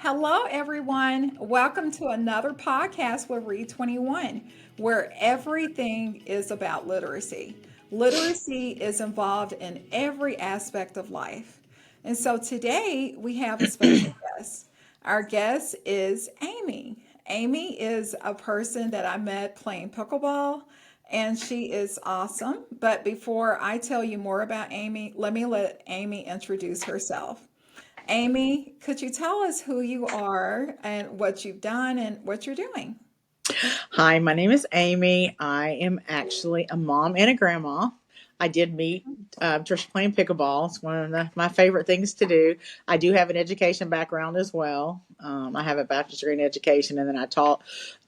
Hello, everyone. Welcome to another podcast with Read 21, where everything is about literacy. Literacy is involved in every aspect of life. And so today we have a special guest. Our guest is Amy. Amy is a person that I met playing pickleball, and she is awesome. But before I tell you more about Amy, let Amy introduce herself. Amy, could you tell us who you are and what you've done and what you're doing? Hi, my name is Amy. I am actually a mom and a grandma. I did meet Trisha playing pickleball. It's one of my favorite things to do. I do have an education background as well. I have a bachelor's degree in education, and then I taught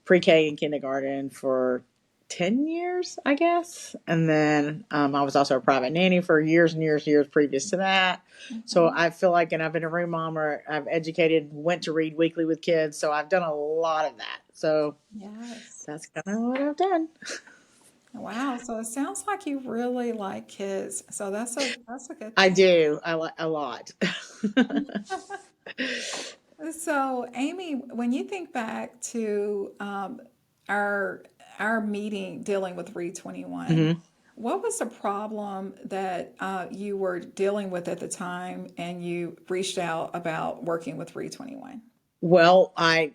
pre-K and kindergarten for 10 years, I guess. And then I was also a private nanny for years and years and years previous to that. So Mhm. I feel like, and I've been a room mom or I've educated, went to read weekly with kids. So I've done a lot of that. So Yes. that's kind of what I've done. Wow. So it sounds like you really like kids. So that's a good I thing. do. I like a lot. So Amy, when you think back to our our meeting dealing with Read 21, hmm what was the problem that you were dealing with at the time and you reached out about working with Read 21? Well, I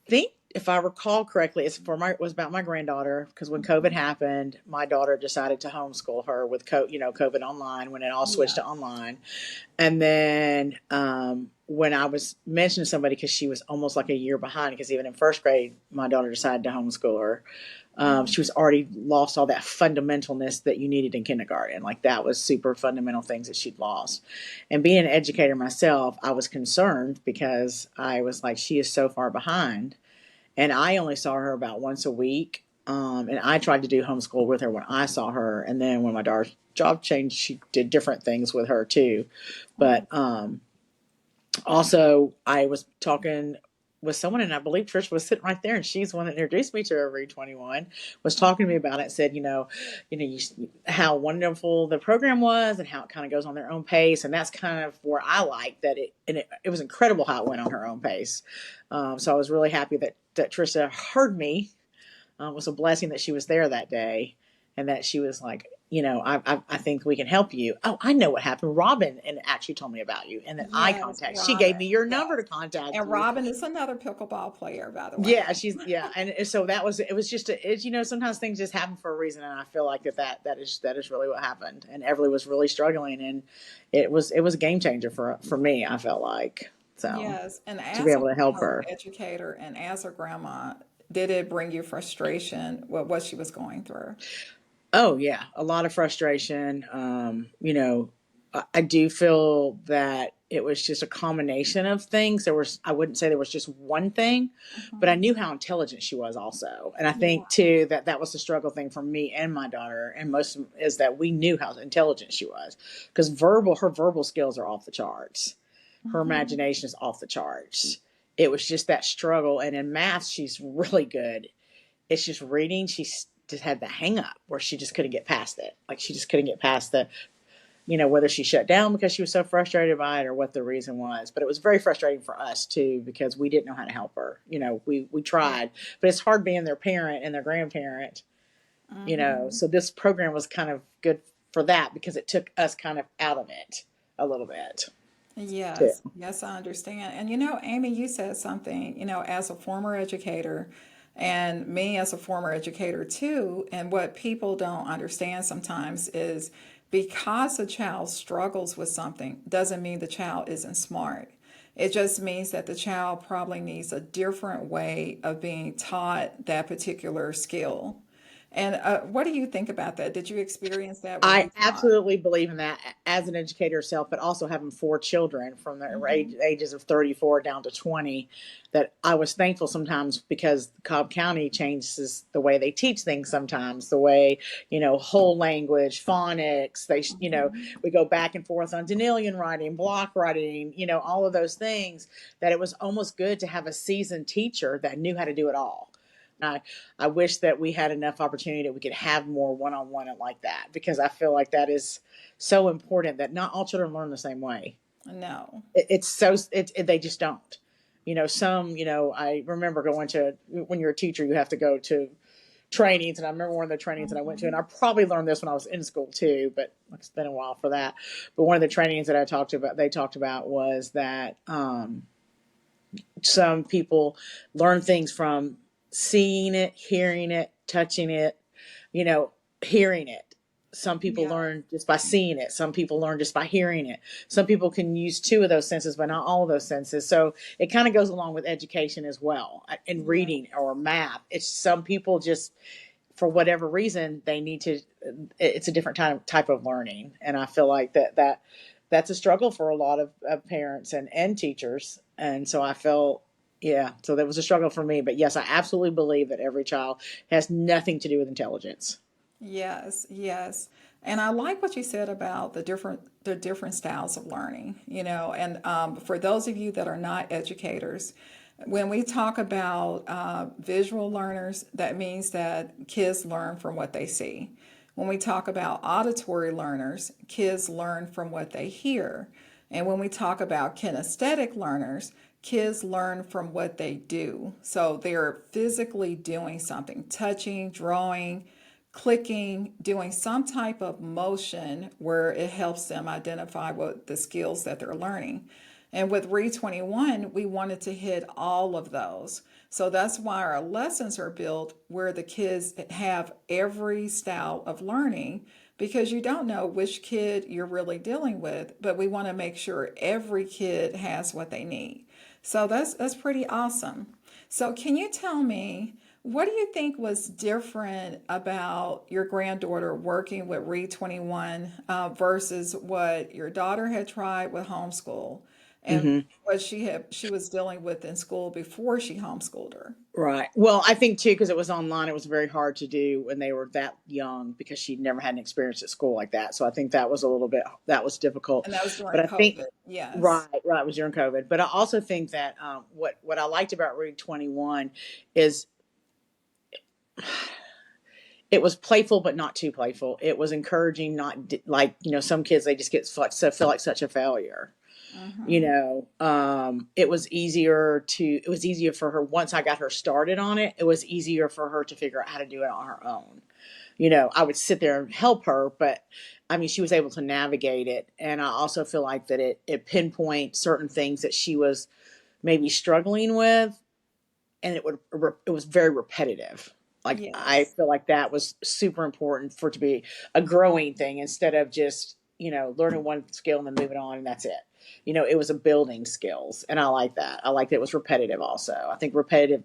think if I recall correctly, it was about my granddaughter because when COVID happened, my daughter decided to homeschool her with COVID online when it all switched to Yes. online. And then when I was mentioning to somebody because she was almost like a year behind because even in first grade, my daughter decided to homeschool her. She was already lost all that fundamentalness that you needed in kindergarten. Like that was super fundamental things that she'd lost. And being an educator myself, I was concerned because I was like, she is so far behind. And I only saw her about once a week. And I tried to do homeschool with her when I saw her. And then when my daughter's job changed, she did different things with her too. Mhm. But also, I was talking with someone, and I believe Trish was sitting right there, and she's the one that introduced me to Read 21. Was talking to me about it. Said, how wonderful the program was, and how it kind of goes on their own pace, and that's kind of where I like that it was incredible how it went on her own pace. So I was really happy that Trisha heard me. It was a blessing that she was there that day and that she was like, I think we can help you. Oh, I know what happened. Robin and actually told me about you, and then Yes, she gave Robin. me your number to Yes. contact And you. Robin is another pickleball player, by the way. Yeah, and so that was it. Was just sometimes things just happen for a reason, and I feel like that is really what happened. And Everly was really struggling, and it was a game changer for me. I felt like so Yes. And to be as a able to help former her. educator and as a grandma, did it bring you frustration with what she was going through? Oh yeah, a lot of frustration. I do feel that it was just a combination of things. I wouldn't say there was just one thing, but I Mhm. knew how intelligent she was also. And I Yeah. think too that was the struggle thing for me and my daughter and most is that we knew how intelligent she was because her verbal skills are off the charts. Her Mhm. imagination is off the charts. It was just that struggle. And in math, she's really good. It's just reading. She just had the hang up where she just couldn't get past it. Like she just couldn't get past whether she shut down because she was so frustrated by it or what the reason was. But it was very frustrating for us too because we didn't know how to help her. We Yeah. tried, but it's hard being their parent and their grandparent. Mhm. So this program was kind of good for that because it took us kind of out of it a little bit too. Yes, yes, I understand. And Amy, you said something, as a former educator, and me as a former educator too, and what people don't understand sometimes is because a child struggles with something doesn't mean the child isn't smart. It just means that the child probably needs a different way of being taught that particular skill. And what do you think about that? Did you experience that when I you taught? absolutely believe in that as an educator herself, but also having four children from the Hmm. ages of 34 down to 20, that I was thankful sometimes because Cobb County changes the way they teach things sometimes, the way, whole language, phonics, Hmm. we go back and forth on Danilian writing, block writing, all of those things that it was almost good to have a seasoned teacher that knew how to do it all. I wish that we had enough opportunity that we could have more one-on-one and like that because I feel like that is so important that not all children learn the same way. No. It's so they just don't. Some, I remember going to, when you're a teacher, you have to go to trainings. And I remember one of the trainings that I went to, and I probably learned this when I was in school too, but it's been a while for that. But one of the trainings that they talked about was that, some people learn things from seeing it, hearing it, touching it, you know, hearing it. Some people Yeah. learn just by seeing it. Some people learn just by hearing it. Some people can use two of those senses, but not all of those senses. So it kind of goes along with education as well, in Yeah. reading or math. It's some people just, for whatever reason, they need to, it's a different type of learning. And I feel like that's a struggle for a lot of parents and teachers. And so I felt, yeah, so that was a struggle for me. But yes, I absolutely believe that every child has nothing to do with intelligence. Yes, yes. And I like what you said about the different styles of learning, and for those of you that are not educators, when we talk about visual learners, that means that kids learn from what they see. When we talk about auditory learners, kids learn from what they hear. And when we talk about kinesthetic learners, kids learn from what they do. So they're physically doing something, touching, drawing, clicking, doing some type of motion where it helps them identify what the skills that they're learning. And with Read 21, we wanted to hit all of those. So that's why our lessons are built where the kids have every style of learning, because you don't know which kid you're really dealing with, but we want to make sure every kid has what they need. So that's pretty awesome. So can you tell me, what do you think was different about your granddaughter working with Read 21 versus what your daughter had tried with homeschool and Hmm. what she was dealing with in school before she homeschooled her? Right. Well, I think too, because it was online, it was very hard to do when they were that young because she'd never had an experience at school like that. So I think that was difficult. And that was But during I think, COVID. Yes. right, right, it was during COVID. But I also think that, what I liked about Read 21 is it was playful, but not too playful. It was encouraging, not like, some kids, they just feel like such a failure. Mm-hmm. It was easier for her once I got her started on it. It was easier for her to figure out how to do it on her own. I would sit there and help her, but I mean, she was able to navigate it. And I also feel like that it pinpoint certain things that she was maybe struggling with, and it was very repetitive. Like, I Yes. feel like that was super important for it to be a growing thing instead of just, learning one skill and then moving on and that's it. It was a building skills, and I like that. I like that it was repetitive also. I think repetitive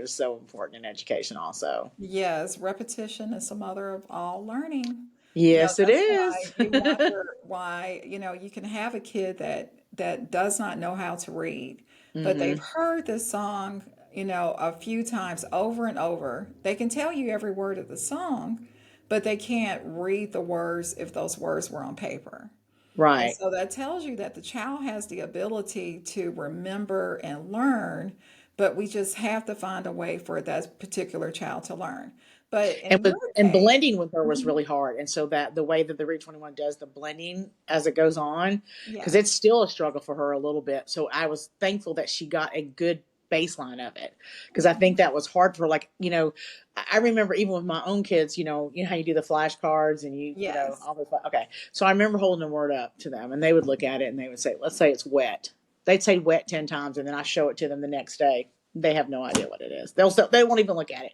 is so important in education also. Yes, repetition is the mother of all learning. Yes, it That's is. why you wonder why, you can have a kid that does not know how to read, but they've Hmm. heard this song, a few times over and over. They can tell you every word of the song, but they can't read the words if those words were on paper. And Right. so that tells you that the child has the ability to remember and learn, but we just have to find a way for that particular child to learn. But in your And case, blending with her was mhm, really hard. And so that the way that the Read 21 does the blending as it goes on, because it's yes, still a struggle for her a little bit. So I was thankful that she got a good baseline of it, because I think that was hard for, like, I remember even with my own kids, how you do the flashcards and yes, all those. Okay. So I remember holding a word up to them, and they would look at it and they would say, let's say it's wet. They'd say wet 10 times, and then I show it to them the next day. They have no idea what it is. They won't even look at it.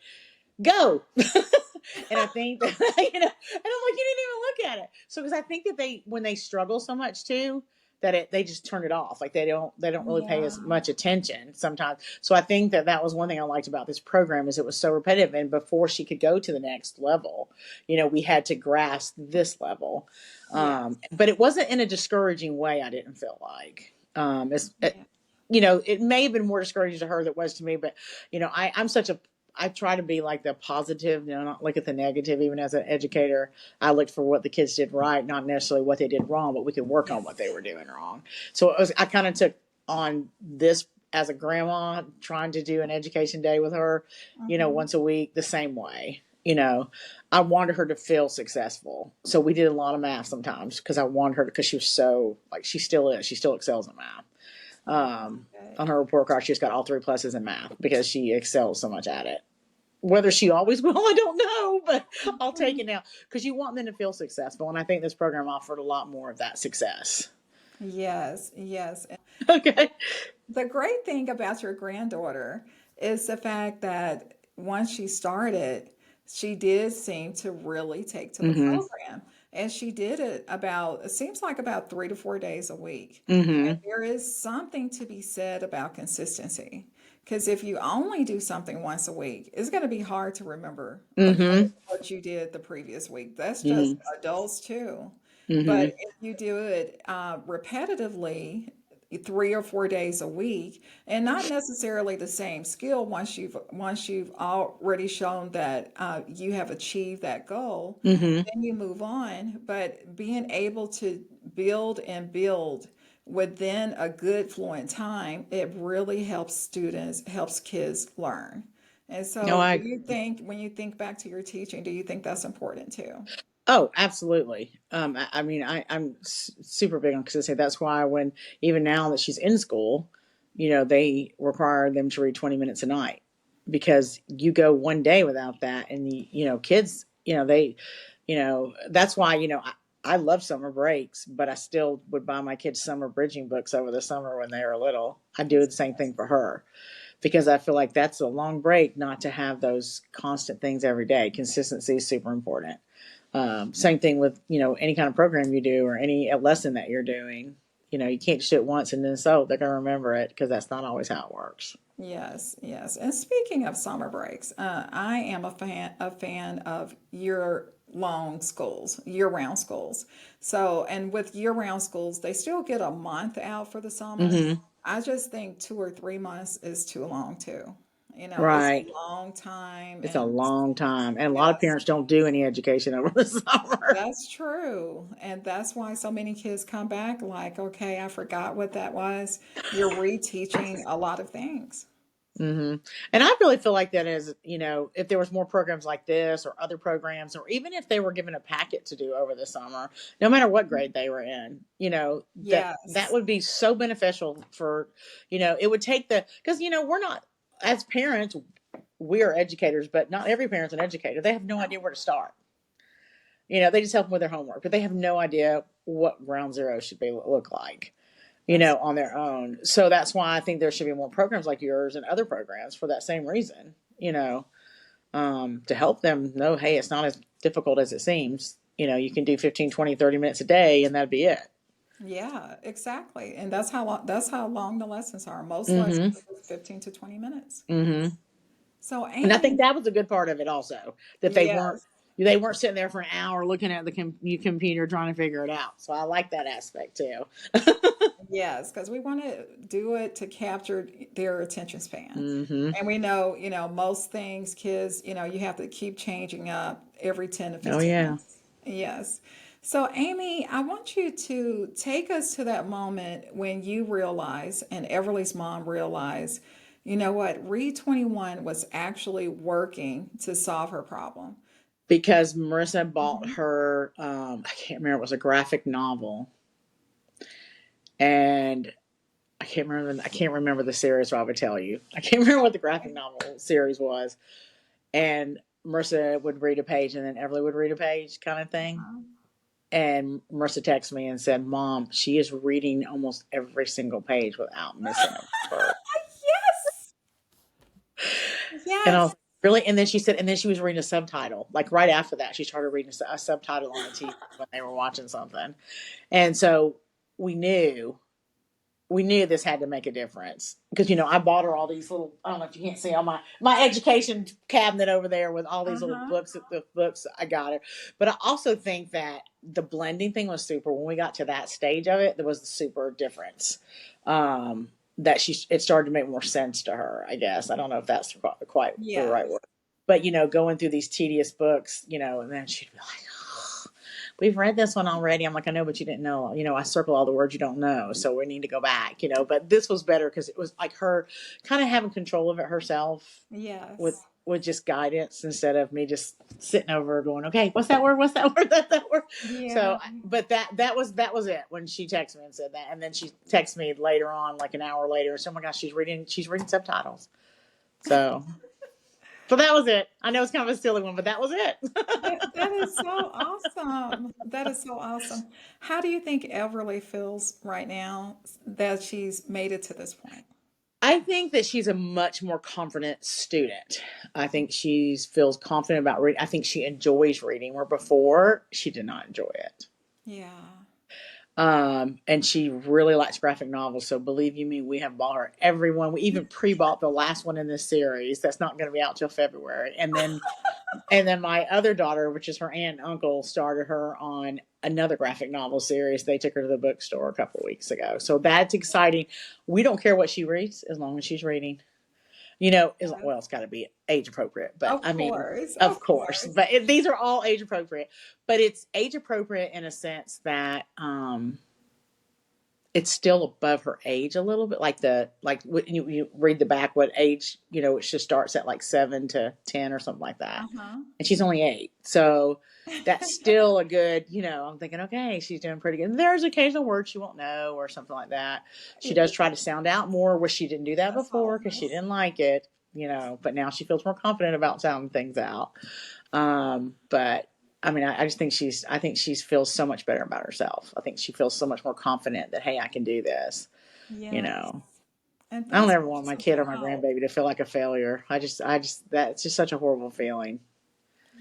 Go. And I think that, and I'm like, you didn't even look at it. So, because I think that when they struggle so much too, they just turn it off. Like, they don't really pay yeah, as much attention sometimes. So I think that was one thing I liked about this program, is it was so repetitive. And before she could go to the next level, we had to grasp this level. yes, But it wasn't in a discouraging way. I didn't feel like, yeah, it may have been more discouraging to her than it was to me, but I try to be like the positive, not look at the negative. Even as an educator, I looked for what the kids did right, not necessarily what they did wrong, but we could work on what yes. they were doing wrong. So I kind of took on this as a grandma, trying to do an education day with her, Hmm. once a week, the same way. I wanted her to feel successful. So we did a lot of math sometimes, because I wanted her because she was so, like, she still is. She still excels in math. Oh, On good. her report card, she's got all three pluses in math because she excels so much at it. Whether she always will, I don't know, but I'll take Mhm. it now because you want them to feel successful. And I think this program offered a lot more of that success. Yes, yes. Okay. The great thing about your granddaughter is the fact that once she started, she did seem to really take to the Mm-hmm. program. And she did it about, it seems like about 3 to 4 days a week. And Mm-hmm. there is something to be said about consistency. Because if you only do something once a week, it's going to be hard to remember Mm-hmm. what you did the previous week. That's just Mm-hmm. adults too. But Mm-hmm. if you do it repetitively, 3 or 4 days a week, and not necessarily the same skill once you've already shown that you have achieved that goal, Mm-hmm. then you move on. But being able to build and build within a good fluent time, it really helps students, helps kids learn. And No, so, I do agree. you think, when you think back to your teaching, do you think that's important too? Oh, absolutely. I mean, I'm super big on consistency. That's why when even now that she's in school, they require them to read 20 minutes a night because you go one day without that, and kids, that's why I love summer breaks, but I still would buy my kids summer bridging books over the summer when they were little. I do the same thing for her because I feel like that's a long break not to have those constant things every day. Consistency is super important. Same thing with any kind of program you do or any lesson that you're doing. You can't just do it once and then they're gonna remember it because that's not always how it works. Yes, yes. And speaking of summer breaks, I am a fan of year-long schools, year-round schools. So, and with year-round schools, they still get a month out for the summer. Mm-hmm. I just think 2 or 3 months is too long too. It's Right. a long time, It's a and long time, and a lot of yes, parents don't do any education over the summer. that's true. And that's why so many kids come back like, okay, I forgot what that was. You're reteaching a lot of things. Hmm. And I really feel like that is, if there was more programs like this or other programs, or even if they were given a packet to do over the summer, no matter what grade they were in, that Yes. would be so beneficial for, it would take because, we're not, as parents, we are educators, but not every parent's an educator. They have no idea where to start. They just help them with their homework, but they have no idea what ground zero should look like, That's on their own. So that's why I think there should be more programs like yours and other programs for that same reason, to help them know, hey, it's not as difficult as it seems. You can do 15, 20, 30 minutes a day and that'd be it. yeah, exactly. And that's how long the lessons are. Most lessons Mm-hmm. are 15 to 20 minutes. Mm-hmm. So And I think Amy, that was a good part of it also, that yes, they weren't sitting there for an hour looking at the computer trying to figure it out. So I like that aspect too. yes, because we want to do it to capture their attention span. Mm-hmm. And we know, most things, kids, you have to keep changing up every 10 to Oh 15 yeah. minutes. Yes. So, Amy, I want you to take us to that moment when you realize, and Everly's mom realized, you know what, Read 21 was actually working to solve her problem. Because Marissa bought Mhm. her, I can't remember, it was a graphic novel, and I can't remember the series. Or I would tell you, I can't remember what the graphic novel series was. And Marissa would read a page, and then Everly would read a page, kind of thing. And Marissa texted me and said, "Mom, she is reading almost every single page without missing a word." Yes. And I Yes. was like, "Really?" And then she said, and then she was reading a subtitle. Like right after that, she started reading a subtitle on the TV when they were watching something. And so we knew we knew this had to make a difference because I bought her all these little, I don't know if you can't see on my education cabinet over there with all these little Uh-huh. books, the books I got her. But I also think that the blending thing was super. When we got to that stage of it, there was the super difference. That it started to make more sense to her, I guess. I don't know if that's quite the Yeah. right word, but going through these tedious books, and then she'd be like, we've read this one already. I'm like, I know, but you didn't know. I circle all the words you don't know, so we need to go back. But this was better because it was like her kind of having control of it herself with Yes. with just guidance instead of me just sitting over going, okay, what's that word? What's that word? That's that word. Yeah. So, but that was it when she texted me and said that, and then she texted me later on, like an hour later, and said, oh my gosh, she's reading subtitles. So, so that was it. I know it's kind of a silly one, but that was it. That is so awesome. That is so awesome. How do you think Everly feels right now that she's made it to this point? I think that she's a much more confident student. I think she feels confident about reading. I think she enjoys reading, where before she did not enjoy it. Yeah. And she really likes graphic novels. So believe you me, we have bought her every one. We even pre-bought the last one in this series. That's not going to be out till February. And then my other daughter, which is her aunt and uncle, started her on another graphic novel series. They took her to the bookstore a couple of weeks ago. So that's exciting. We don't care what she reads as long as she's reading. Well, it's got to be age appropriate, but Of I mean, course. of Of course, course. but these are all age appropriate, but it's age appropriate in a sense that, it's still above her age a little bit. Like when you read the back, what age, it just starts at like 7 to 10 or something like that. Uh-huh. And she's only 8. So that's still a good, I'm thinking, okay, she's doing pretty good. There's occasional words she won't know or something like that. She does try to sound out more, where she didn't do that That's all before because she nice. didn't like it, but now she feels more confident about sounding things out. But I mean, I just think I think she feels so much better about herself. I think she feels so much more confident that, hey, I can do this. You Yes. know, And I don't that's ever want my awesome kid to or my know. grandbaby to feel like a failure. I just, that's just such a horrible feeling.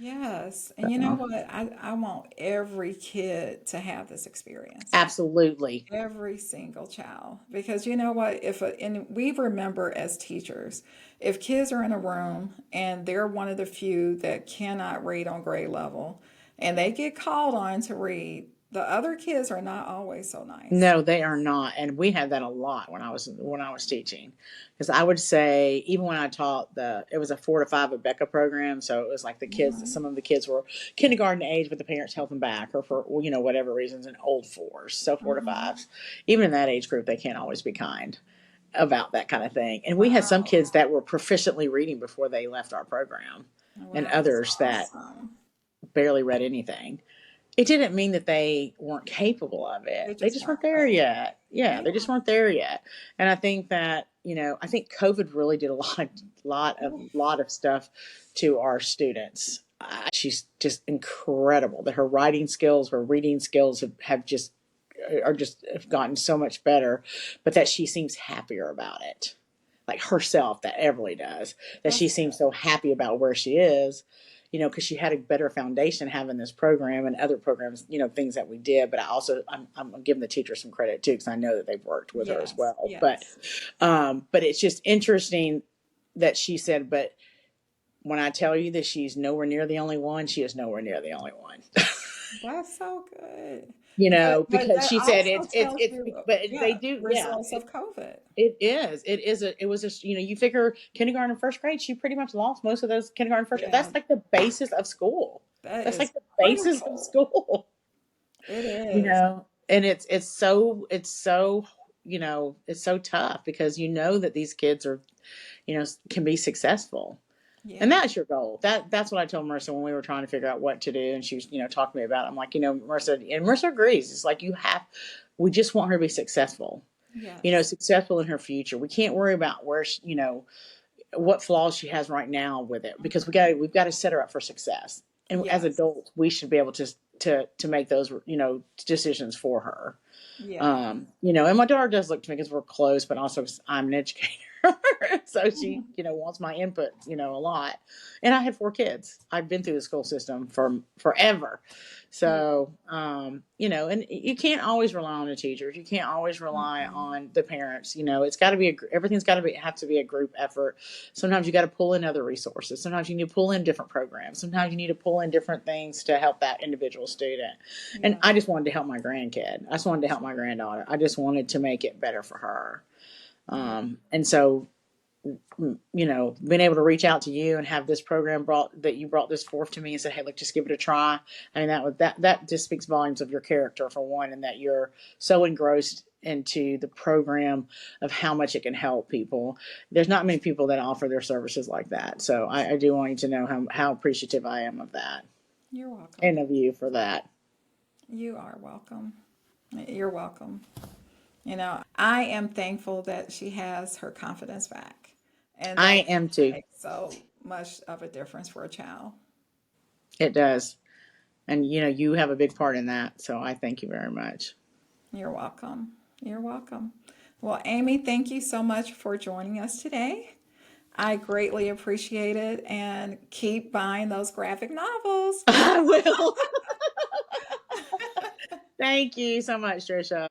Yes. And you know So, what? I want every kid to have this experience. absolutely. Every single child. Because you know what? And we remember as teachers, if kids are in a room and they're one of the few that cannot read on grade level and they get called on to read, the other kids are not always so nice. No, they are not, and we had that a lot when I was teaching, because I would say even when I taught it was a 4 to 5 Rebecca program, so it was like the kids. Hmm. Some of the kids were kindergarten age, but the parents held them back, or for whatever reasons, and old fours, so 4 to 5s. Even in that age group, they can't always be kind about that kind of thing. And we had some Wow. kids that were proficiently reading before they left our program, and Wow, that's others that awesome. barely read anything. It didn't mean that they weren't capable of it. They They just just weren't weren't there ready. yet. Yeah, they Yeah. just weren't there yet. And I think that, I think COVID really did a Ooh, lot of stuff to our students. She's just incredible. That her writing skills, her reading skills have just are just have gotten so much better, but that she seems happier about it. Like herself, that Everly does. That she that's seems so happy about where she is, because she had a better foundation having this program and other programs, things that we did. But I'm giving the teacher some credit too, because I know that they've worked with her as yes, well. But yes. but it's just interesting that she said, but when I tell you that she's nowhere near the only one, she is nowhere near the only one. That's so good. But Because that she said also tells it's, you, but they yeah, do, yeah. results of COVID. It was just, you figure kindergarten and first grade, she pretty much lost most of those kindergarten first grade. Yeah, That's like the basis of school. that That's is like the basis of critical. school. It is. And it's so tough, because that these kids are, can be successful. And Yeah. that's your goal. That's what I told Marissa when we were trying to figure out what to do, and she was, talking to me about it. I'm like, Marissa agrees. It's like, we just want her to be successful, Yes. successful in her future. We can't worry about where what flaws she has right now with it, because we've got to set her up for success. And as Yes. adults, we should be able to make those, decisions for her. Yeah. And my daughter does look to me, because we're close, but also 'cause I'm an educator. So she, wants my input, a lot. And I had 4 kids. I've been through the school system for forever. Yeah. So, and you can't always rely on the teachers. You can't always rely Mm-mm. on the parents. It's got to be, everything's got to have to be a group effort. Sometimes you got to pull in other resources. Sometimes you need to pull in different programs. Sometimes you need to pull in different things to help that individual student. And Yeah. I just wanted to help my grandkid. I just wanted to help my granddaughter. I just wanted to make it better for her. Yeah. And so, being able to reach out to you and have this program brought this forth to me and said, hey, look, just give it a try. I mean, that just speaks volumes of your character, for one, and that you're so engrossed into the program of how much it can help people. There's not many people that offer their services like that. So I do want you to know how appreciative I am of that You're welcome. and of you for that. You are welcome. You're welcome. I am thankful that she has her confidence back. And I that am too. makes so much of a difference for a child. It does. And you have a big part in that. So I thank you very much. You're welcome. You're welcome. Well, Amy, thank you so much for joining us today. I greatly appreciate it and keep buying those graphic novels. I will. Thank you so much, Trisha.